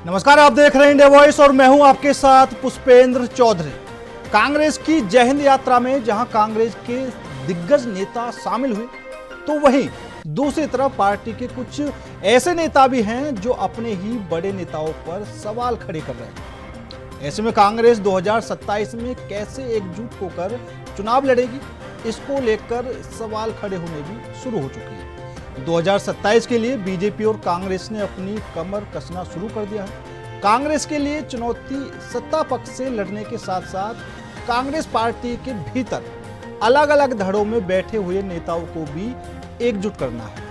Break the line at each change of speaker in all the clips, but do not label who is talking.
नमस्कार, आप देख रहे हैं इंडिया वॉइस और मैं हूं आपके साथ पुष्पेंद्र चौधरी। कांग्रेस की जय हिंद यात्रा में जहां कांग्रेस के दिग्गज नेता शामिल हुए, तो वहीं दूसरी तरफ पार्टी के कुछ ऐसे नेता भी हैं जो अपने ही बड़े नेताओं पर सवाल खड़े कर रहे हैं। ऐसे में कांग्रेस 2027 में कैसे एकजुट होकर चुनाव लड़ेगी, इसको लेकर सवाल खड़े होने भी शुरू हो चुके हैं। 2027 के लिए बीजेपी और कांग्रेस ने अपनी कमर कसना शुरू कर दिया है। कांग्रेस के लिए चुनौती सत्ता पक्ष से लड़ने के साथ साथ कांग्रेस पार्टी के भीतर अलग अलग धड़ों में बैठे हुए नेताओं को भी एकजुट करना है।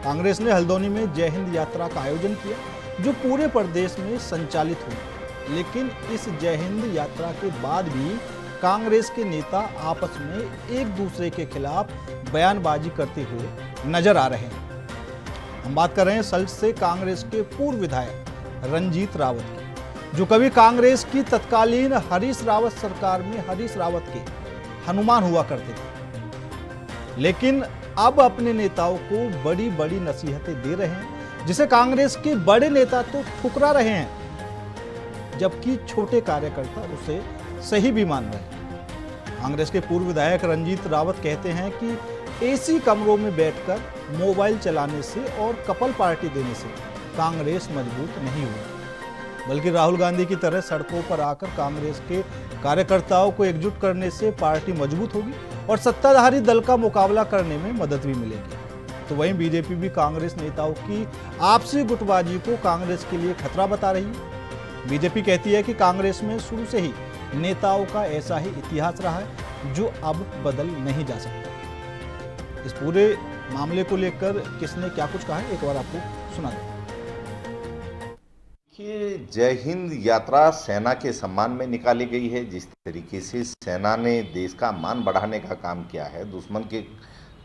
कांग्रेस ने हल्द्वानी में जय हिंद यात्रा का आयोजन किया, जो पूरे प्रदेश में संचालित हुई। लेकिन इस जय हिंद यात्रा के बाद भी कांग्रेस के नेता आपस में एक दूसरे के खिलाफ बयानबाजी करते हुए नजर आ रहे हैं। हम बात कर रहे हैं सल्ट से कांग्रेस के पूर्व विधायक रंजीत रावत की, जो कभी कांग्रेस की तत्कालीन हरीश रावत सरकार में हरीश रावत के हनुमान हुआ करते थे, लेकिन अब अपने नेताओं को बड़ी बड़ी नसीहतें दे रहे हैं, जिसे कांग्रेस के बड़े नेता तो ठुकरा रहे हैं, जबकि छोटे कार्यकर्ता उसे सही भी मान रहे हैं। कांग्रेस के पूर्व विधायक रंजीत रावत कहते हैं कि एसी कमरों में बैठकर मोबाइल चलाने से और कपल पार्टी देने से कांग्रेस मजबूत नहीं हुई, बल्कि राहुल गांधी की तरह सड़कों पर आकर कांग्रेस के कार्यकर्ताओं को एकजुट करने से पार्टी मजबूत होगी और सत्ताधारी दल का मुकाबला करने में मदद भी मिलेगी। तो वहीं बीजेपी भी कांग्रेस नेताओं की आपसी गुटबाजी को कांग्रेस के लिए खतरा बता रही है। बीजेपी कहती है कि कांग्रेस में शुरू से ही नेताओं का ऐसा ही इतिहास रहा है, जो अब बदल नहीं जा सकता। इस पूरे मामले को लेकर किसने क्या कुछ कहा है, एक बार आपको सुना दें।
कि जय हिंद यात्रा सेना के सम्मान में निकाली गई है। जिस तरीके से सेना ने देश का मान बढ़ाने का काम किया है, दुश्मन के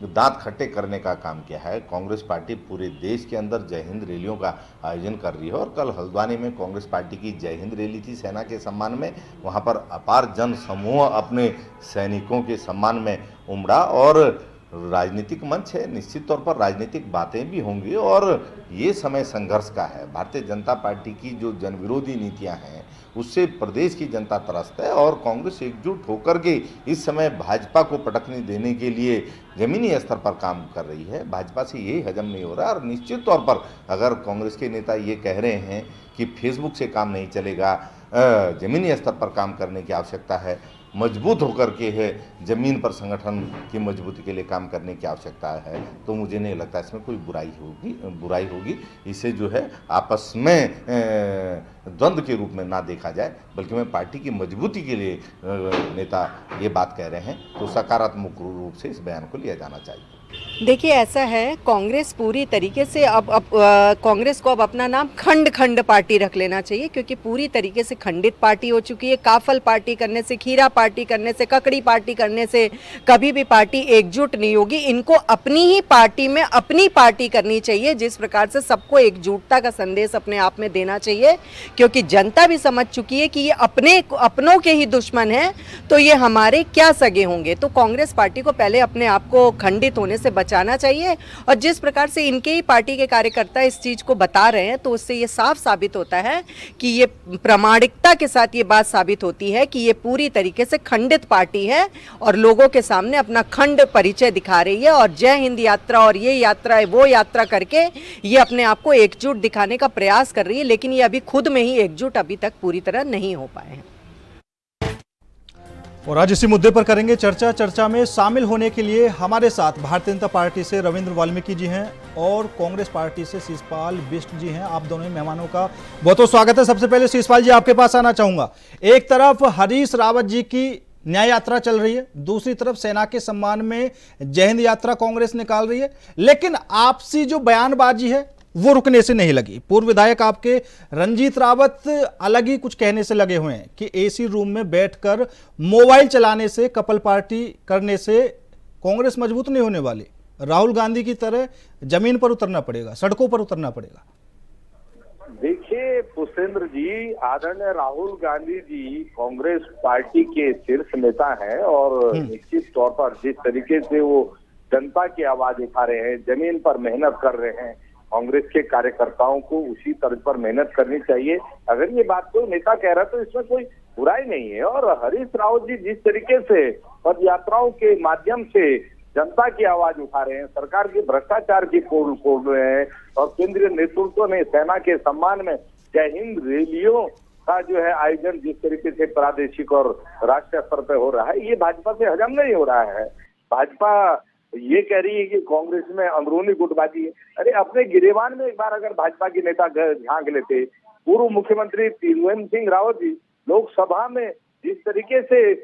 दांत खट्टे करने का काम किया है, कांग्रेस पार्टी पूरे देश के अंदर जय हिंद रैलियों का आयोजन कर रही है। और कल हल्द्वानी में कांग्रेस पार्टी की जय हिंद रैली थी सेना के सम्मान में। वहां पर अपार जन समूह अपने सैनिकों के सम्मान में उमड़ा और राजनीतिक मंच है, निश्चित तौर पर राजनीतिक बातें भी होंगी और ये समय संघर्ष का है। भारतीय जनता पार्टी की जो जनविरोधी नीतियां हैं, उससे प्रदेश की जनता त्रस्त है और कांग्रेस एकजुट होकर के इस समय भाजपा को पटकनी देने के लिए जमीनी स्तर पर काम कर रही है। भाजपा से यही हजम नहीं हो रहा और निश्चित तौर पर अगर कांग्रेस के नेता ये कह रहे हैं कि फेसबुक से काम नहीं चलेगा, जमीनी स्तर पर काम करने की आवश्यकता है, मजबूत होकर के है, जमीन पर संगठन की मजबूती के लिए काम करने की आवश्यकता है, तो मुझे नहीं लगता इसमें कोई बुराई होगी। इसे जो है आपस में द्वंद्व के रूप में ना देखा जाए, बल्कि मैं पार्टी की मजबूती के लिए नेता ये बात कह रहे हैं तो सकारात्मक रूप से इस बयान को लिया जाना चाहिए।
देखिए, ऐसा है, कांग्रेस पूरी तरीके से अब कांग्रेस को अब अपना नाम खंड खंड पार्टी रख लेना चाहिए, क्योंकि पूरी तरीके से खंडित पार्टी हो चुकी है। काफल पार्टी करने से, खीरा पार्टी करने से, ककड़ी पार्टी करने से कभी भी पार्टी एकजुट नहीं होगी। इनको अपनी ही पार्टी में अपनी पार्टी करनी चाहिए, जिस प्रकार से सबको एकजुटता का संदेश अपने आप में देना चाहिए, क्योंकि जनता भी समझ चुकी है कि ये अपनों के ही दुश्मन हैं, तो ये हमारे क्या सगे होंगे। तो कांग्रेस पार्टी को पहले अपने आप को खंडित होने से बचाना चाहिए। और जिस प्रकार से इनके ही पार्टी के कार्यकर्ता इस चीज को बता रहे हैं, तो उससे ये साफ साबित होता है कि ये प्रामाणिकता के साथ ये बात साबित होती है कि ये पूरी तरीके से खंडित पार्टी है और लोगों के सामने अपना खंड परिचय दिखा रही है। और जय हिंद यात्रा और ये यात्रा वो यात्रा करके ये अपने आप को एकजुट दिखाने का प्रयास कर रही है, लेकिन ये अभी खुद में ही एकजुट अभी तक पूरी तरह नहीं हो पाए हैं।
और आज इसी मुद्दे पर करेंगे चर्चा। चर्चा में शामिल होने के लिए हमारे साथ भारतीय जनता पार्टी से रविंद्र वाल्मीकि जी हैं और कांग्रेस पार्टी से शिषपाल बिष्ट जी हैं। आप दोनों मेहमानों का बहुत बहुत स्वागत है। सबसे पहले शिषपाल जी, आपके पास आना चाहूंगा। एक तरफ हरीश रावत जी की न्याय यात्रा चल रही है, दूसरी तरफ सेना के सम्मान में जय हिंद यात्रा कांग्रेस निकाल रही है, लेकिन आपसी जो बयानबाजी है वो रुकने से नहीं लगी। पूर्व विधायक आपके रंजीत रावत अलग ही कुछ कहने से लगे हुए हैं कि एसी रूम में बैठकर मोबाइल चलाने से, कपल पार्टी करने से कांग्रेस मजबूत नहीं होने वाली। राहुल गांधी की तरह जमीन पर उतरना पड़ेगा, सड़कों पर उतरना पड़ेगा।
देखिए पुष्पेंद्र जी, आदरणीय राहुल गांधी जी कांग्रेस पार्टी के शीर्ष नेता हैं और निश्चित तौर पर जिस तरीके से वो जनता की आवाज उठा रहे हैं, जमीन पर मेहनत कर रहे हैं, कांग्रेस के कार्यकर्ताओं को उसी तर्ज पर मेहनत करनी चाहिए। अगर ये बात कोई नेता कह रहा है तो इसमें कोई बुराई नहीं है। और हरीश रावत जी जिस तरीके से पद यात्राओं के माध्यम से जनता की आवाज उठा रहे हैं, सरकार के भ्रष्टाचार की पोल खोल रहे हैं, और केंद्रीय नेतृत्व ने सेना के सम्मान में जय हिंद रैलियों का जो है आयोजन जिस तरीके से प्रादेशिक और राष्ट्रीय स्तर पर हो रहा है, ये भाजपा से हजम नहीं हो रहा है। भाजपा ये कह रही है कि कांग्रेस में अंदरूनी गुटबाजी है। अरे अपने गिरेबान में एक बार अगर भाजपा के नेता झांक लेते। पूर्व मुख्यमंत्री त्रिवेंद्र सिंह रावत जी लोकसभा में जिस तरीके से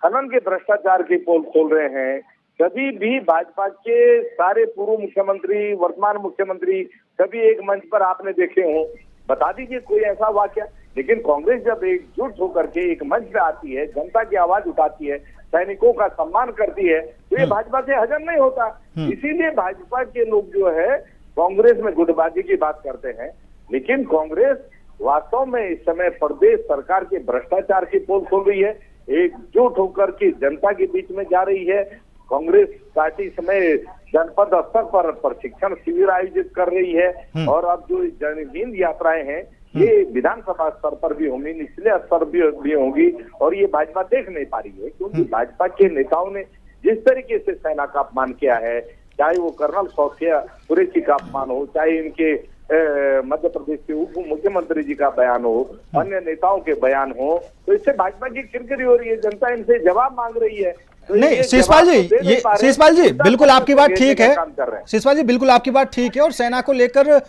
खनन के भ्रष्टाचार की पोल खोल रहे हैं, कभी भी भाजपा के सारे पूर्व मुख्यमंत्री, वर्तमान मुख्यमंत्री कभी एक मंच पर आपने देखे हों? बता दीजिए कोई ऐसा वाक्य। लेकिन कांग्रेस जब एकजुट होकर के एक मंच पे आती है, जनता की आवाज उठाती है, सैनिकों का सम्मान करती है, तो ये भाजपा से हजम नहीं होता। इसीलिए भाजपा के लोग जो है कांग्रेस में गुटबाजी की बात करते हैं। लेकिन कांग्रेस वास्तव में इस समय प्रदेश सरकार के भ्रष्टाचार की पोल खोल रही है, एकजुट होकर के जनता के बीच में जा रही है। कांग्रेस पार्टी समय जनपद स्तर पर प्रशिक्षण शिविर आयोजित कर रही है, और अब जो जन हिंद यात्राएं हैं ये विधानसभा स्तर पर भी होंगी, निचले स्तर भी होंगी, और ये भाजपा देख नहीं पा रही है। क्योंकि भाजपा के नेताओं ने जिस तरीके से सेना का अपमान किया है, चाहे वो कर्नल शौकिया कुरैशी का अपमान हो, चाहे इनके मध्य प्रदेश के उप मुख्यमंत्री जी का बयान हो, अन्य नेताओं के बयान हो, तो इससे भाजपा की किरकिरी हो रही है। जनता इनसे जवाब मांग रही है। तो
नहीं शिषपाल जी बिल्कुल आपकी बात ठीक है। शिषपाल जी बिल्कुल आपकी बात ठीक है। और सेना को लेकर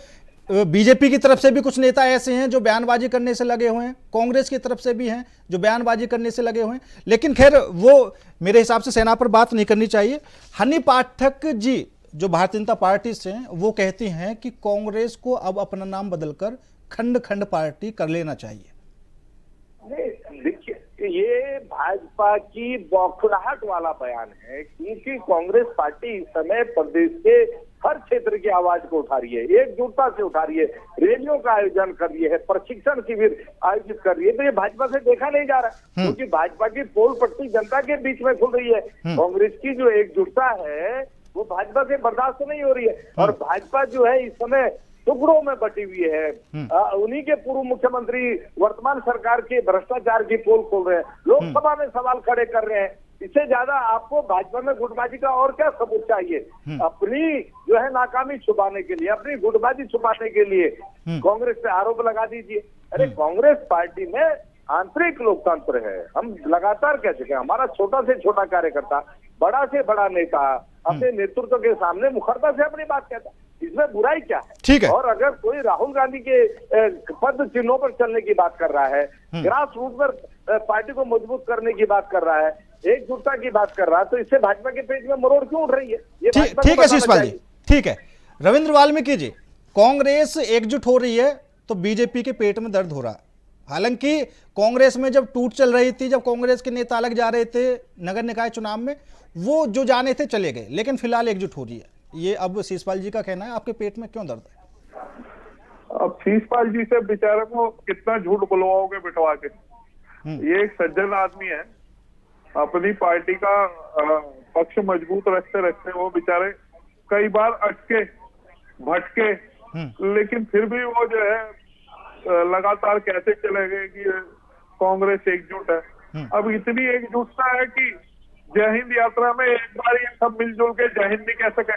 बीजेपी की तरफ से भी कुछ नेता ऐसे हैं जो बयानबाजी करने से लगे हुए हैं, कांग्रेस की तरफ से भी हैं जो बयानबाजी करने से लगे हुए हैं। लेकिन खैर वो मेरे हिसाब से सेना पर बात नहीं करनी चाहिए। हनी पाठक जी जो भारतीय जनता पार्टी से हैं वो कहती हैं कि कांग्रेस को अब अपना नाम बदलकर खंड खंड पार्टी कर लेना चाहिए।
देखिए ये भाजपा की बौखलाहट वाला बयान है, क्योंकि कांग्रेस पार्टी इस समय प्रदेश के हर क्षेत्र की आवाज को उठा रही है, एकजुटता से उठा रही है, रैलियों का आयोजन कर रही है, प्रशिक्षण शिविर आयोजित कर रही है। तो ये भाजपा से देखा नहीं जा रहा, क्योंकि भाजपा की पोल पट्टी जनता के बीच में खुल रही है। कांग्रेस की जो एकजुटता है वो भाजपा से बर्दाश्त नहीं हो रही है। और भाजपा जो है इस समय टुकड़ों में बटी हुई है। उन्हीं के पूर्व मुख्यमंत्री वर्तमान सरकार के भ्रष्टाचार की पोल खोल रहे हैं, लोकसभा में सवाल खड़े कर रहे हैं। इससे ज्यादा आपको भाजपा में गुटबाजी का और क्या सबूत चाहिए? अपनी जो है नाकामी छुपाने के लिए, अपनी गुटबाजी छुपाने के लिए कांग्रेस पे आरोप लगा दीजिए। अरे कांग्रेस पार्टी में आंतरिक लोकतंत्र है। हम लगातार कह चुके हैं, हमारा छोटा से छोटा कार्यकर्ता, बड़ा से बड़ा नेता अपने नेतृत्व के सामने मुखरता से अपनी बात कहता है। इसमें बुराई क्या है?
ठीक है।
और अगर कोई राहुल गांधी के पद चिन्हों पर चलने की बात कर रहा है, ग्रास रूट पर पार्टी को मजबूत करने की बात कर रहा है, एकजुटता की बात कर रहा है, तो इससे भाजपा के पेट में मरोड़ क्यों उठ रही है? ये
ठीक है शिषपाल जी, ठीक है। रविंद्र वाल्मीकि जी, कांग्रेस एकजुट हो रही है तो बीजेपी के पेट में दर्द हो रहा है। हालांकि कांग्रेस में जब टूट चल रही थी, जब कांग्रेस के नेता अलग जा रहे थे नगर निकाय चुनाव में, वो जो जाने थे चले गए, लेकिन फिलहाल एकजुट हो रही है। ये अब शिषपाल जी का कहना है, आपके पेट में क्यों दर्द है?
अब शिषपाल जी से बेचारे को कितना झूठ बुलवाओगे बिठवा के? ये एक सज्जन आदमी है, अपनी पार्टी का पक्ष मजबूत रखते रखते वो बेचारे कई बार अटके भटके, लेकिन फिर भी वो जो है लगातार कहते चले गए कि कांग्रेस एकजुट है। अब इतनी एकजुटता है कि जय हिंद यात्रा में एक बार ये सब मिलजुल के जय हिंद नहीं कह सके,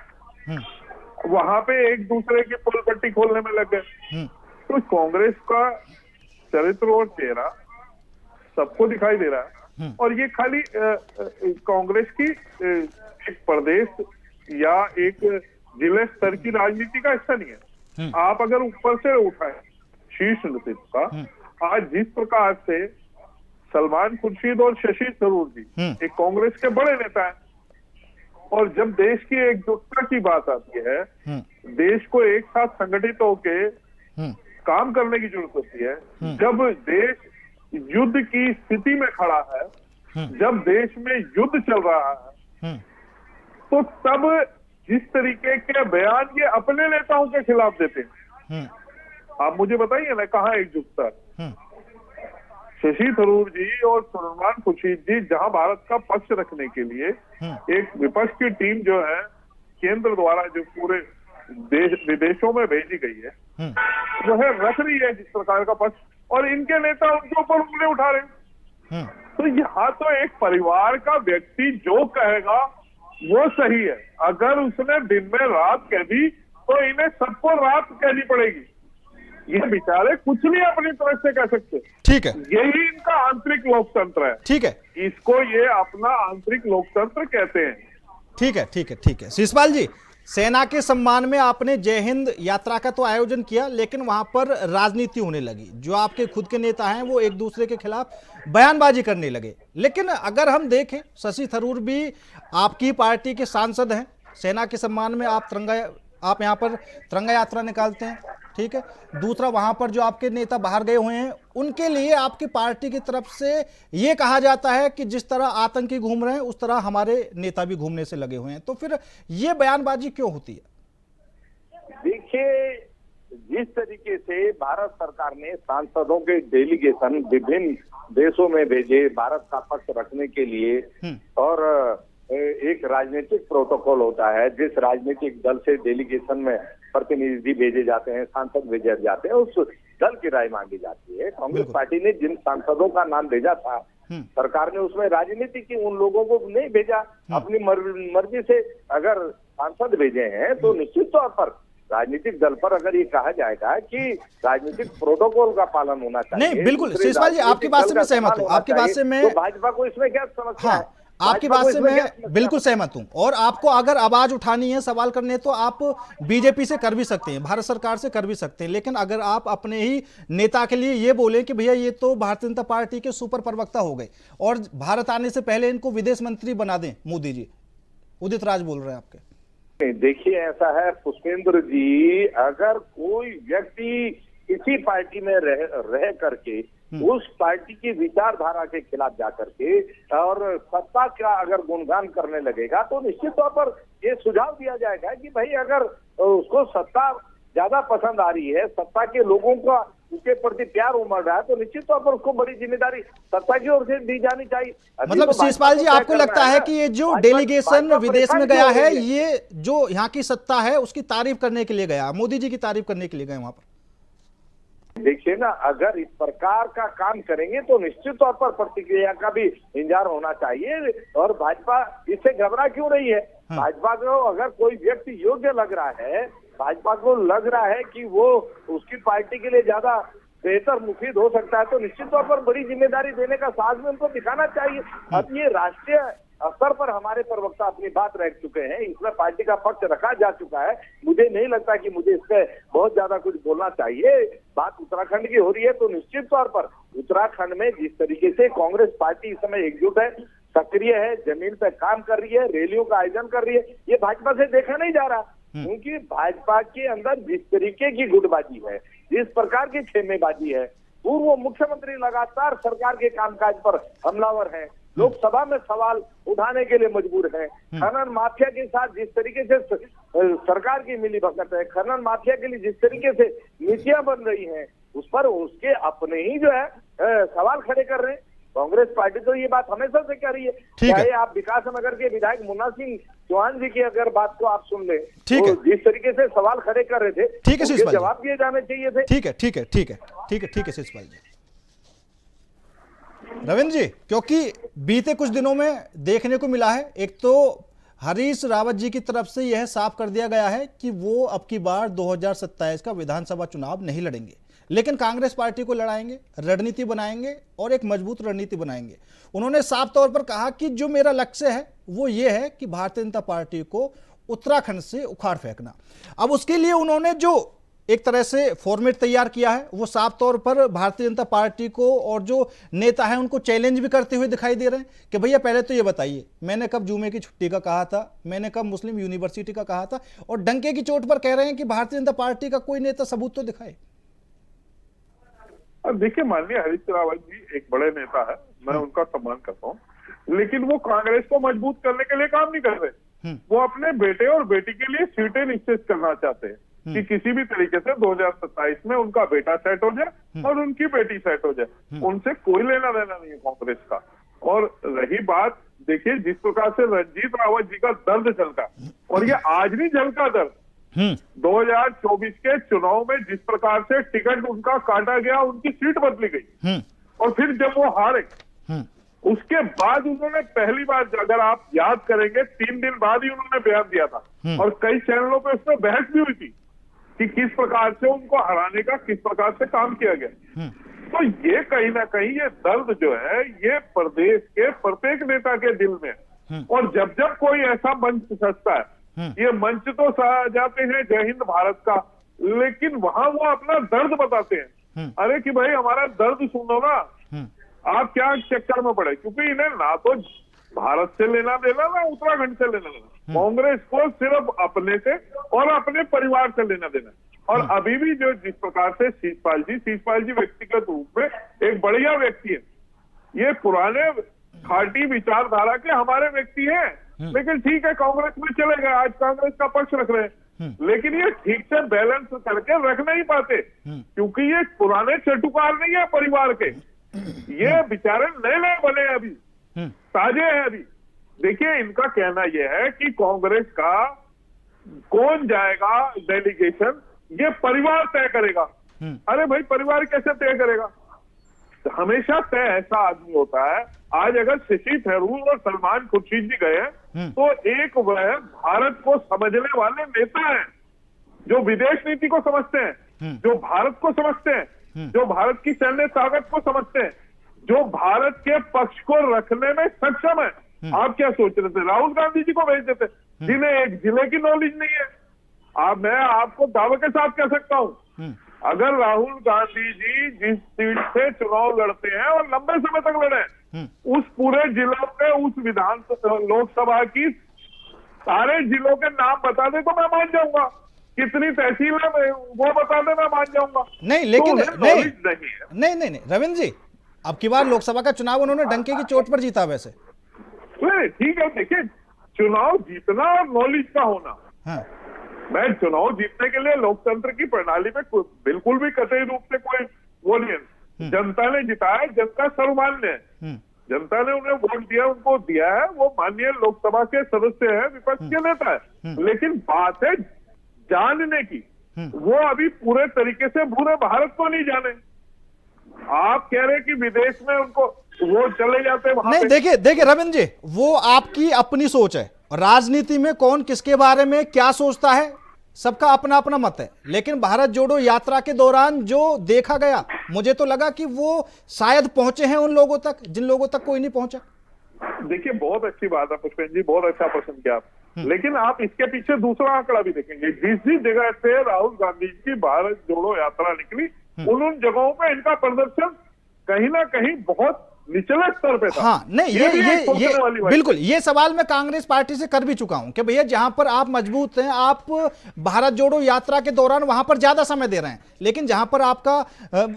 वहां पे एक दूसरे की पुल पट्टी खोलने में लग गए। तो कांग्रेस का चरित्र और चेहरा सबको दिखाई दे रहा है। और ये खाली कांग्रेस की एक प्रदेश या एक जिले स्तर की राजनीति का हिस्सा नहीं है। आप अगर ऊपर से उठाए शीर्ष नेतृत्व का, आज जिस प्रकार से सलमान खुर्शीद और शशि थरूर जी एक कांग्रेस के बड़े नेता हैं, और जब देश की एकजुटता की बात आती है, देश को एक साथ संगठित होके काम करने की जरूरत होती है। जब देश युद्ध की स्थिति में खड़ा है, जब देश में युद्ध चल रहा है, तो तब जिस तरीके के बयान ये अपने नेताओं के खिलाफ देते हैं, आप मुझे बताइए ना कहाँ एकजुटता? शशि थरूर जी और सलमान खुर्शीद जी जहां भारत का पक्ष रखने के लिए एक विपक्ष की टीम जो है केंद्र द्वारा जो पूरे विदेशों में भेजी गई है वो है रख रही है जिस प्रकार का पक्ष, और इनके नेता उनके ऊपर उंगली उठा रहे हैं। तो यहाँ तो एक परिवार का व्यक्ति जो कहेगा वो सही है। अगर उसने दिन में रात कह दी तो इन्हें सबको रात कहनी पड़ेगी। ये बेचारे कुछ नहीं अपनी तरफ से कह सकते।
ठीक है,
यही इनका आंतरिक लोकतंत्र है।
ठीक है,
इसको ये अपना आंतरिक लोकतंत्र कहते हैं।
ठीक है, ठीक है, ठीक है। शिषपाल जी, सेना के सम्मान में आपने जय हिंद यात्रा का तो आयोजन किया, लेकिन वहां पर राजनीति होने लगी। जो आपके खुद के नेता हैं वो एक दूसरे के खिलाफ बयानबाजी करने लगे। लेकिन अगर हम देखें, शशि थरूर भी आपकी पार्टी के सांसद हैं। सेना के सम्मान में आप यहाँ पर तिरंगा यात्रा निकालते हैं, ठीक है। दूसरा, वहां पर जो आपके नेता बाहर गए हुए हैं उनके लिए आपकी पार्टी की तरफ से ये कहा जाता है कि जिस तरह आतंकी घूम रहे हैं उस तरह हमारे नेता भी घूमने से लगे हुए हैं। तो फिर ये बयानबाजी क्यों होती है?
देखिए, जिस तरीके से भारत सरकार ने सांसदों के डेलीगेशन विभिन्न देशों में भेजे भारत का पक्ष रखने के लिए, और एक राजनीतिक प्रोटोकॉल होता है, जिस राजनीतिक दल से डेलीगेशन में प्रतिनिधि भेजे जाते हैं, सांसद भेजे जाते हैं, उस दल की राय मांगी जाती है। कांग्रेस पार्टी ने जिन सांसदों का नाम भेजा था, सरकार ने उसमें राजनीति की उन लोगों को नहीं भेजा। अपनी मर्जी से अगर सांसद भेजे हैं तो निश्चित तौर पर राजनीतिक दल पर अगर ये कहा जाएगा कि राजनीतिक प्रोटोकॉल का पालन होना चाहिए।
नहीं, बिल्कुल शिषपाल जी, आपकी बात से मैं सहमत हूँ। आपकी बात से मैं,
भाजपा को इसमें क्या समस्या है?
आपकी बात से मैं बिल्कुल सहमत हूं। और आपको अगर आवाज उठानी है, सवाल करने, तो आप बीजेपी से कर भी सकते हैं, भारत सरकार से कर भी सकते हैं। लेकिन अगर आप अपने ही नेता के लिए ये बोलें कि भैया ये तो भारतीय जनता पार्टी के सुपर प्रवक्ता हो गए और भारत आने से पहले इनको विदेश मंत्री बना दें मोदी जी, उदित राज बोल रहे हैं आपके।
देखिए, ऐसा है पुष्पेंद्र जी, अगर कोई व्यक्ति किसी पार्टी में रह करके उस पार्टी की विचारधारा के खिलाफ जाकर के और सत्ता का अगर गुणगान करने लगेगा तो निश्चित तौर पर ये सुझाव दिया जाएगा कि भाई अगर उसको सत्ता ज्यादा पसंद आ रही है, सत्ता के लोगों का उसके प्रति प्यार उमड़ रहा है, तो निश्चित तौर पर उसको बड़ी जिम्मेदारी सत्ता की ओर से दी जानी चाहिए।
मतलब शिषपाल जी, आपको लगता है कि ये जो डेलीगेशन विदेश में गया है, ये जो यहाँ की सत्ता है उसकी तारीफ करने के लिए गया, मोदी जी की तारीफ करने के लिए गए वहां पर?
देखिए ना, अगर इस प्रकार का काम करेंगे तो निश्चित तौर पर प्रतिक्रिया का भी इंतजार होना चाहिए। और भाजपा इससे घबरा क्यों रही है? भाजपा को अगर कोई व्यक्ति योग्य लग रहा है, भाजपा को लग रहा है कि वो उसकी पार्टी के लिए ज्यादा बेहतर मुफीद हो सकता है, तो निश्चित तौर पर बड़ी जिम्मेदारी देने का साहस में उनको दिखाना चाहिए। अब ये राष्ट्रीय स्तर पर हमारे प्रवक्ता अपनी बात रख चुके हैं, इसमें पार्टी का पक्ष रखा जा चुका है। मुझे नहीं लगता कि मुझे इस पे बहुत ज्यादा कुछ बोलना चाहिए। बात उत्तराखंड की हो रही है तो निश्चित तौर पर उत्तराखंड में जिस तरीके से कांग्रेस पार्टी इस समय एकजुट है, सक्रिय है, जमीन पे काम कर रही है, रैलियों का आयोजन कर रही है, ये भाजपा से देखा नहीं जा रहा। क्योंकि भाजपा के अंदर जिस तरीके की गुटबाजी है, जिस प्रकार की खेमेबाजी है, पूर्व मुख्यमंत्री लगातार सरकार के कामकाज पर हमलावर है, लोकसभा में सवाल उठाने के लिए मजबूर है। खनन माफिया के साथ जिस तरीके से सरकार की मिलीभगत है, खनन माफिया के लिए जिस तरीके से नीतियां बन रही हैं, उस पर उसके अपने ही जो है सवाल खड़े कर रहे हैं। कांग्रेस पार्टी तो ये बात हमेशा से कह रही है। चाहे आप विकास नगर के विधायक मुन्ना सिंह चौहान जी की अगर बात को आप सुन ले, तो जिस तरीके से सवाल खड़े कर रहे थे,
ठीक है,
जवाब दिए जाने चाहिए थे।
ठीक है, ठीक है, ठीक है, ठीक है, ठीक है शिषपाल जी। रविंद्र जी, क्योंकि बीते कुछ दिनों में देखने को मिला है, एक तो हरीश रावत जी की तरफ से यह साफ कर दिया गया है कि वो अब की बार 2027 का विधानसभा चुनाव नहीं लड़ेंगे, लेकिन कांग्रेस पार्टी को लड़ाएंगे, रणनीति बनाएंगे और एक मजबूत रणनीति बनाएंगे। उन्होंने साफ तौर पर कहा कि जो मेरा लक्ष्य है वो ये है कि भारतीय जनता पार्टी को उत्तराखंड से उखाड़ फेंकना। अब उसके लिए उन्होंने जो एक तरह से फॉर्मेट तैयार किया है, वो साफ तौर पर भारतीय जनता पार्टी को और जो नेता है उनको चैलेंज भी करते हुए दिखाई दे रहे हैं कि भैया पहले तो ये बताइए, मैंने कब जुमे की छुट्टी का कहा था, मैंने कब मुस्लिम यूनिवर्सिटी का कहा था, और डंके की चोट पर कह रहे हैं कि भारतीय जनता पार्टी का कोई नेता सबूत तो दिखाए।
अब देखिए, माननीय हरीश रावत जी एक बड़े नेता है, मैं उनका सम्मान करता हूँ, लेकिन वो कांग्रेस को मजबूत करने के लिए काम नहीं कर रहे। वो अपने बेटे और बेटी के लिए सीटें निश्चित करना चाहते हैं कि किसी भी तरीके से 2027 में उनका बेटा सेट हो जाए और उनकी बेटी सेट हो जाए। उनसे कोई लेना देना नहीं है कांग्रेस का। और रही बात, देखिए जिस प्रकार से रणजीत रावत जी का दर्द चलता, और ये आज नहीं झलका दर्द, 2024 के चुनाव में जिस प्रकार से टिकट उनका काटा गया, उनकी सीट बदली गई, और फिर जब वो हारे उसके बाद उन्होंने पहली बार, अगर आप याद करेंगे, 3 दिन बाद ही उन्होंने बयान दिया था और कई चैनलों पे उसमें बहस भी हुई थी कि किस प्रकार से उनको हराने का किस प्रकार से काम किया गया। तो ये कहीं ना कहीं ये दर्द जो है ये प्रदेश के प्रत्येक नेता के दिल में है। और जब जब कोई ऐसा मंच सजता है, ये मंच तो जाते हैं जय हिंद भारत का, लेकिन वहां वो अपना दर्द बताते हैं। अरे कि भाई हमारा दर्द सुनो ना, आप क्या चक्कर में पड़े, क्योंकि इन्हें ना तो भारत से लेना देना ना उत्तराखंड से लेना देना, कांग्रेस को सिर्फ अपने से और अपने परिवार से लेना देना। और अभी भी जो जिस प्रकार से शीशपाल जी व्यक्तिगत रूप में एक बढ़िया व्यक्ति है, ये पुराने खाटी विचारधारा के हमारे व्यक्ति हैं, लेकिन ठीक है कांग्रेस में चले गए, आज कांग्रेस का पक्ष रख रहे हैं, लेकिन ये ठीक से बैलेंस करके रख नहीं पाते, क्योंकि ये पुराने चटुकार नहीं है परिवार के, ये बेचारे नए नए बने हैं, अभी ताजे हैं। अभी देखिए इनका कहना यह है कि कांग्रेस का कौन जाएगा डेलीगेशन ये परिवार तय करेगा। अरे भाई परिवार कैसे तय करेगा? हमेशा तय ऐसा आदमी होता है, आज अगर शशि थरूर और सलमान खुर्शीद जी गए तो एक वह भारत को समझने वाले नेता हैं, जो विदेश नीति को समझते हैं, जो भारत को समझते हैं, जो भारत की सैन्य ताकत को समझते हैं, जो भारत के पक्ष को रखने में सक्षम है। आप क्या सोच रहे थे राहुल गांधी जी को भेज देते, जिन्हें एक जिले की नॉलेज नहीं है? मैं आपको दावे के साथ कह सकता हूं, अगर राहुल गांधी जी जिस सीट से चुनाव लड़ते हैं और लंबे समय तक लड़े, उस पूरे जिलों में उस लोकसभा की सारे जिलों के नाम बता दे तो मैं मान जाऊंगा, कितनी तहसील है वो बता दे मैं मान जाऊंगा।
नहीं लेकिन
तो
नहीं रविंद्र जी, अब की बार लोकसभा का चुनाव उन्होंने डंके की चोट पर जीता। वैसे
ठीक है, देखिए चुनाव जीतना और नॉलेज का होना, मैं चुनाव जीतने के लिए लोकतंत्र की प्रणाली में बिल्कुल भी कतई रूप से कोई वो नहीं है। जनता ने जिताया, जनता सर्वमान्य है, जनता ने उन्हें वोट दिया, उनको दिया है, वो माननीय लोकसभा के सदस्य है, विपक्ष के नेता है, लेकिन बात है जानने की, वो अभी पूरे तरीके से पूरे भारत को नहीं जाने। आप कह रहे कि विदेश में उनको वो चले जाते वहां
नहीं, देखिए रविंद्र जी, वो आपकी अपनी सोच है, राजनीति में कौन किसके बारे में क्या सोचता है सबका अपना अपना मत है, लेकिन भारत जोड़ो यात्रा के दौरान जो देखा गया, मुझे तो लगा कि वो शायद पहुंचे हैं उन लोगों तक जिन लोगों तक कोई नहीं पहुंचा।
देखिए बहुत अच्छी बात है पुष्पेन जी, बहुत अच्छा प्रश्न किया आप, लेकिन आप इसके पीछे दूसरा आंकड़ा भी देखेंगे, जिस जगह से राहुल गांधी की भारत जोड़ो यात्रा निकली उन जगहों पे इनका प्रदर्शन कहीं ना कहीं बहुत निचले स्तर पे था।
हाँ, नहीं ये बिल्कुल, ये सवाल मैं कांग्रेस पार्टी से कर भी चुका हूं कि भैया जहां पर आप मजबूत हैं, आप भारत जोड़ो यात्रा के दौरान वहां पर ज्यादा समय दे रहे हैं, लेकिन जहां पर आपका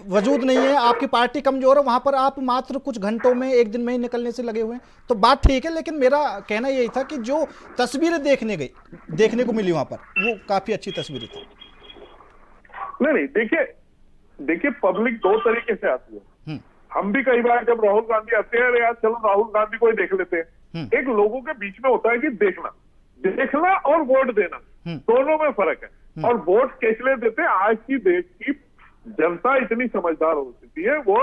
वजूद नहीं है, आपकी पार्टी कमजोर है, वहां पर आप मात्र कुछ घंटों में, एक दिन में ही निकलने से लगे हुए हैं। तो बात ठीक है, लेकिन मेरा कहना यही था कि जो तस्वीरें देखने को मिली वहां पर, वो काफी अच्छी तस्वीरें थी।
नहीं देखिए पब्लिक दो तरीके से आती है। हम भी कई बार जब राहुल गांधी आते हैं, यार चलो राहुल गांधी को ही देख लेते हैं। एक लोगों के बीच में होता है कि देखना और वोट देना, दोनों में फर्क है। और वोट कैसे देते हैं, आज की देश की जनता इतनी समझदार हो चुकी है, वो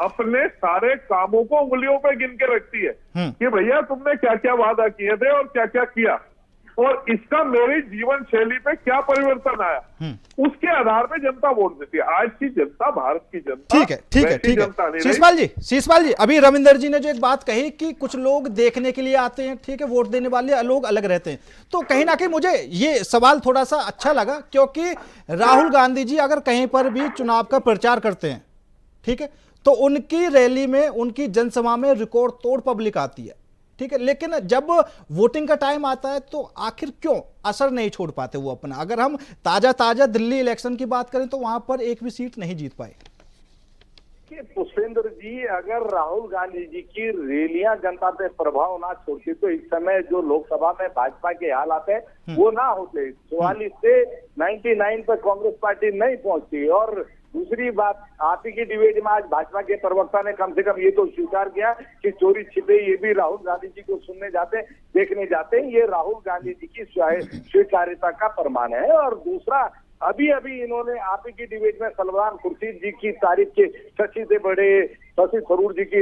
अपने सारे कामों को उंगलियों पे गिन के रखती है कि भैया तुमने क्या क्या वादा किए थे और क्या क्या किया, और इसका मेरी जीवन शैली पे क्या परिवर्तन आया, उसके आधार पे जनता वोट देती है। आज की जनता, भारत की जनता,
ठीक है शीशपाल जी, अभी रविंदर जी ने जो एक बात कही कि कुछ लोग देखने के लिए आते हैं, ठीक है, वोट देने वाले लोग अलग रहते हैं, तो कहीं ना कहीं मुझे ये सवाल थोड़ा सा अच्छा लगा, क्योंकि राहुल गांधी जी अगर कहीं पर भी चुनाव का प्रचार करते हैं, ठीक है, तो उनकी रैली में, उनकी जनसभा में रिकॉर्ड तोड़ पब्लिक आती है, ठीक है, लेकिन जब वोटिंग का टाइम आता है तो आखिर क्यों असर नहीं छोड़ पाते वो अपना? अगर हम ताजा दिल्ली इलेक्शन की बात करें तो वहां पर एक भी सीट नहीं जीत पाए।
पुष्पेंद्र जी, अगर राहुल गांधी जी की रैलियां जनता पे प्रभाव ना छोड़ती तो इस समय जो लोकसभा में भाजपा के हालात है वो ना होते। 44 से 99 पर कांग्रेस पार्टी नहीं पहुंचती, और दूसरी बात, आप ही की डिबेट में आज भाजपा के प्रवक्ता ने कम से कम ये तो स्वीकार किया कि चोरी छिपे ये भी राहुल गांधी जी को सुनने जाते, देखने जाते हैं। ये राहुल गांधी जी की स्वीकार्यता का प्रमाण है। और दूसरा, अभी अभी इन्होंने आप ही की डिबेट में सलमान खुर्शीद जी की तारीफ के कसीदे बड़े, शशि थरूर जी की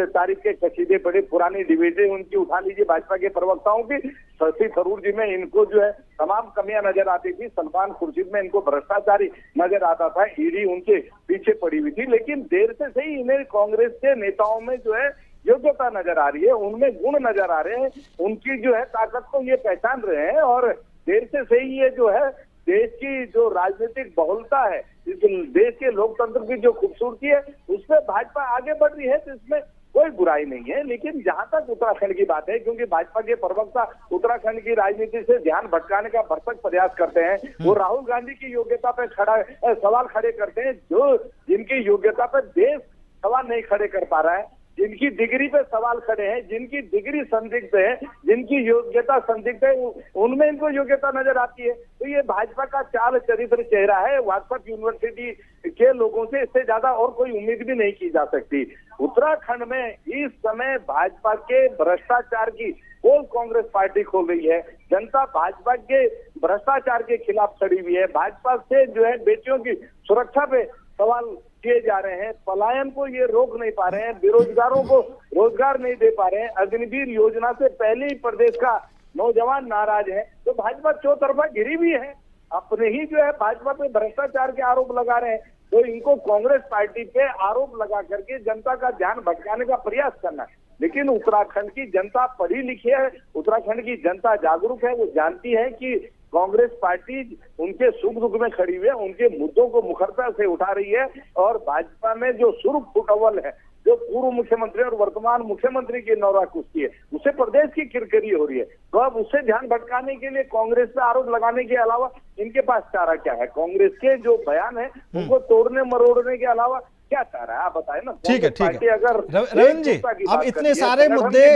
तारीफ के कसीदे बड़े, पुरानी डिबेटें उनकी उठा लीजिए भाजपा के प्रवक्ताओं की। शशि थरूर जी में इनको जो है तमाम कमियां नजर आती थी, सलमान खुर्शीद में इनको भ्रष्टाचारी नजर आता था, ईडी उनके पीछे पड़ी हुई थी। लेकिन देर से सही इन्हें कांग्रेस के नेताओं में जो है योग्यता नजर आ रही है, उनमें गुण नजर आ रहे हैं, उनकी जो है ताकत को ये पहचान रहे हैं। और देर से सही ये जो है देश की जो राजनीतिक बहुलता है, इस देश के लोकतंत्र की जो खूबसूरती है, उसमें भाजपा आगे बढ़ रही है, तो इसमें कोई बुराई नहीं है। लेकिन जहां तक उत्तराखंड की बात है, क्योंकि भाजपा के प्रवक्ता उत्तराखंड की राजनीति से ध्यान भटकाने का भरसक प्रयास करते हैं, वो राहुल गांधी की योग्यता पे सवाल खड़े करते हैं, जो जिनकी योग्यता पर देश सवाल नहीं खड़े कर पा रहा है, जिनकी डिग्री पे सवाल खड़े हैं, जिनकी डिग्री संदिग्ध है, जिनकी योग्यता संदिग्ध है, उनमें इनको योग्यता नजर आती है। तो ये भाजपा का चाल चरित्र चेहरा है। वासपा यूनिवर्सिटी के लोगों से इससे ज्यादा और कोई उम्मीद भी नहीं की जा सकती। उत्तराखंड में इस समय भाजपा के भ्रष्टाचार की पोल कांग्रेस पार्टी खोल रही है। जनता भाजपा के भ्रष्टाचार के खिलाफ खड़ी हुई है। भाजपा से जो है बेटियों की सुरक्षा पे सवाल किए जा रहे हैं, पलायन को ये रोक नहीं पा रहे हैं, बेरोजगारों को रोजगार नहीं दे पा रहे हैं, अग्निवीर योजना से पहले ही प्रदेश का नौजवान नाराज है। तो भाजपा चौतरफा घिरी भी है, अपने ही जो है भाजपा पे भ्रष्टाचार के आरोप लगा रहे हैं। तो इनको कांग्रेस पार्टी पे आरोप लगा करके जनता का ध्यान भटकाने का प्रयास करना है। लेकिन उत्तराखंड की जनता पढ़ी लिखी है, उत्तराखंड की जनता जागरूक है, वो जानती है कि कांग्रेस पार्टी उनके सुख दुख में खड़ी हुई है, उनके मुद्दों को मुखरता से उठा रही है। और भाजपा में जो सुर फुटअव्वल है, जो पूर्व मुख्यमंत्री और वर्तमान मुख्यमंत्री की नौरा कुश्ती है, उससे प्रदेश की किरकिरी हो रही है। तो अब उससे ध्यान भटकाने के लिए कांग्रेस पे आरोप लगाने के अलावा इनके पास चारा क्या है? कांग्रेस के जो बयान है उनको तोड़ने मरोड़ने के अलावा क्या चाह रहा है, आप बताए ना।
ठीक है, ठीक है।
अगर
रविंद्र जी, अब इतने सारे मुद्दे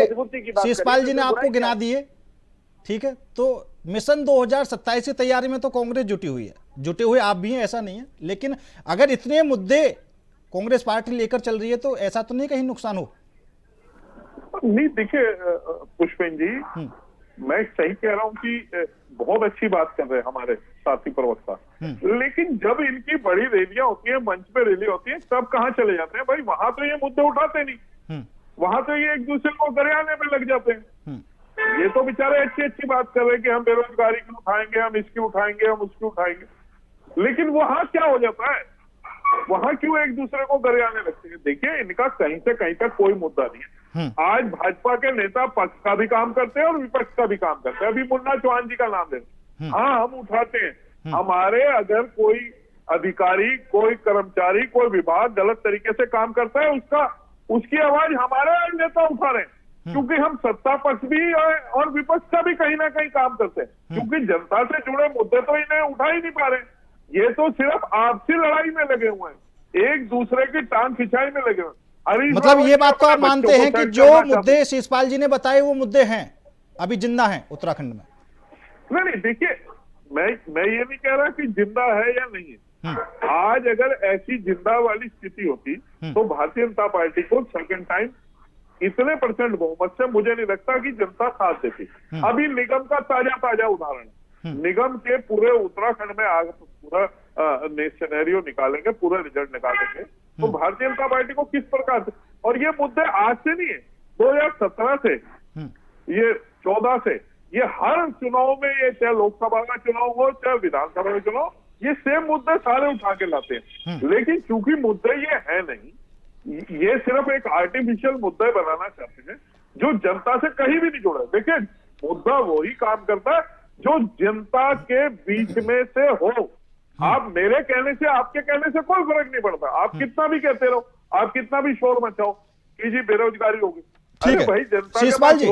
शिषपाल जी ने आपको गिना दिए, ठीक है, तो मिशन 2027 की तैयारी में तो कांग्रेस जुटी हुई है, जुटे हुए आप भी हैं, ऐसा नहीं है। लेकिन अगर इतने मुद्दे कांग्रेस पार्टी लेकर चल रही है तो ऐसा तो नहीं कहीं नुकसान हो?
नहीं, देखिए पुष्पेन जी, मैं सही कह रहा हूं कि बहुत अच्छी बात कर रहे हैं हमारे साथी प्रवक्ता, लेकिन जब इनकी बड़ी रैलियां होती हैं, मंच पे रैली होती है, तब कहाँ चले जाते हैं भाई? वहां तो ये मुद्दे उठाते नहीं, वहां तो ये एक दूसरे को गरियाने में लग जाते हैं। ये तो बेचारे अच्छी बात कर रहे हैं कि हम बेरोजगारी की उठाएंगे, हम इसकी उठाएंगे, हम उसकी उठाएंगे, लेकिन वहां क्या हो जाता है? वहां क्यों एक दूसरे को गरियाने लगते हैं? देखिए, इनका कहीं से कहीं तक कोई मुद्दा नहीं है। आज भाजपा के नेता पक्ष का भी काम करते हैं और विपक्ष का भी काम करते हैं। अभी मुन्ना चौहान जी का नाम लेते हैं, हाँ हम उठाते हैं, हमारे अगर कोई अधिकारी, कोई कर्मचारी, कोई विभाग गलत तरीके से काम करता है, उसकी आवाज हमारे नेता उठा रहे हैं, क्योंकि हम सत्ता पक्ष भी और विपक्ष का भी कहीं ना कहीं काम करते हैं, क्योंकि जनता से जुड़े मुद्दे तो इन्हें उठा ही नहीं पा रहे। ये तो सिर्फ आपसी लड़ाई में लगे हुए हैं, एक दूसरे की टांग खिंचाई में लगे हुए।
मतलब ये बात तो आप मानते हैं कि जो मुद्दे शिषपाल जी ने बताए वो मुद्दे हैं, अभी जिंदा हैं उत्तराखंड में?
नहीं, देखिए, मैं ये नहीं कह रहा कि जिंदा है या नहीं है। आज अगर ऐसी जिंदा वाली स्थिति होती तो भारतीय जनता पार्टी को सेकंड टाइम इतने % बहुमत से मुझे नहीं लगता कि जनता साथ देती। अभी निगम का ताजा उदाहरण, निगम के पूरे उत्तराखंड में पूरा सिनेरियो निकालेंगे, पूरा रिजल्ट निकालेंगे, तो भारतीय जनता पार्टी को किस प्रकार से, और ये मुद्दे आज से नहीं है, 2017 से, ये 14 से, ये हर चुनाव में, ये चाहे लोकसभा का चुनाव हो चाहे विधानसभा का चुनाव, ये सेम मुद्दे सारे उठा के लाते हैं। लेकिन चूंकि मुद्दे ये है नहीं, ये सिर्फ एक आर्टिफिशियल मुद्दे बनाना चाहते हैं जो जनता से कहीं भी नहीं जुड़ा। देखिए, मुद्दा वही काम करता है जो जनता के बीच में से हो। आप मेरे कहने से, आपके कहने से कोई फर्क नहीं पड़ता। आप कितना भी कहते रहो, आप कितना भी शोर मचाओ कि जी बेरोजगारी होगी,
ठीक है
भाई, जनता
शिषपाल जी,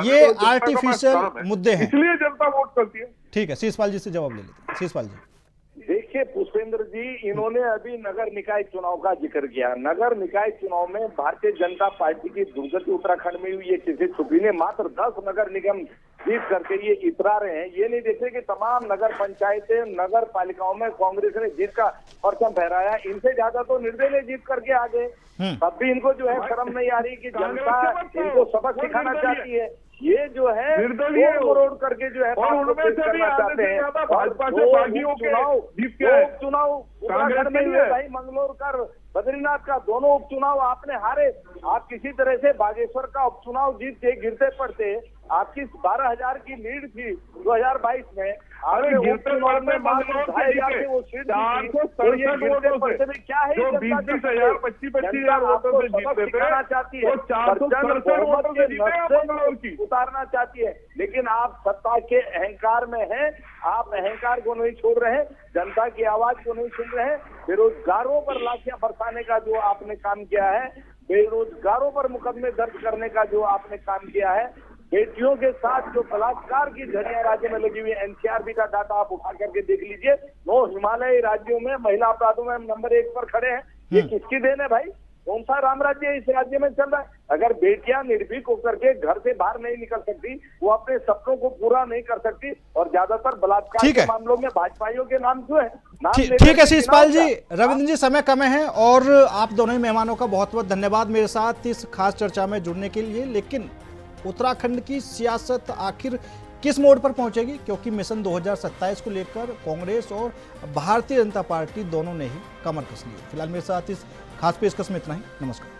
ये आर्टिफिशियल मुद्दे हैं,
इसलिए जनता वोट करती है।
ठीक है, शिषपाल जी से जवाब ले लेते हैं। शिषपाल जी,
देखिए, देखिए पुष्पेंद्र जी, इन्होंने अभी नगर निकाय चुनाव का जिक्र किया। नगर निकाय चुनाव में भारतीय जनता पार्टी की दुर्गति उत्तराखंड में हुई है। किसी छुपी ने मात्र 10 नगर निगम जीत करके ये इतरा रहे हैं। ये नहीं देखे कि तमाम नगर पंचायतें, नगर पालिकाओं में कांग्रेस ने जीत का परचम फहराया। इनसे ज्यादा तो निर्दलीय जीत करके आ गए। तब भी इनको जो है शर्म नहीं आ रही कि जनता इनको सबक सिखाना चाहती है। ये जो है मरोड़ करके जो है करना चाहते हैं। उपचुनाव उत्तराखंड में हुए भाई, मंगलोरकर बद्रीनाथ का दोनों उपचुनाव आपने हारे। आप किसी तरह से बागेश्वर का उपचुनाव जीत के गिरते पड़ते, आपकी 12,000 की लीड थी 2022 में। आपके उपचुनाव में मात्र 2,500 से वो सीट तो ये गिरते पड़ते में क्या है? 25,000 आपको सबक सिखाना चाहती है, उतारना चाहती है। लेकिन आप सत्ता के अहंकार में हैं, आप अहंकार को नहीं छोड़ रहे, जनता की आवाज को नहीं सुन रहे। बेरोजगारों पर लाठियां बरसाने का जो आपने काम किया है, बेरोजगारों पर मुकदमे दर्ज करने का जो आपने काम किया है, बेटियों के साथ जो बलात्कार की झड़ियां राज्य में लगी हुई है, एनसीआरबी का डाटा आप उठा करके देख लीजिए। 9 हिमालयी राज्यों में महिला अपराधों में नंबर 1 पर खड़े हैं। ये किसकी देन है भाई? कौन सा राम राज्य इस राज्य में चल रहा है? अगर बेटियां निर्भीक होकर के घर से बाहर नहीं निकल सकती, वो अपने सपनों को पूरा नहीं कर सकती, और ज्यादातर बलात्कार के मामलों में भाजपाइयों के नाम क्यों है?
ठीक है शीशपाल जी, रविंद्र जी, समय कम है और आप दोनों ही मेहमानों का बहुत बहुत धन्यवाद मेरे साथ इस खास चर्चा में जुड़ने के लिए। लेकिन उत्तराखंड की सियासत आखिर किस मोड़ पर पहुंचेगी, क्योंकि मिशन 2027 को लेकर कांग्रेस और भारतीय जनता पार्टी दोनों ने ही कमर कस ली है। फिलहाल मेरे साथ इस खास पेशकश में इतना ही। नमस्कार।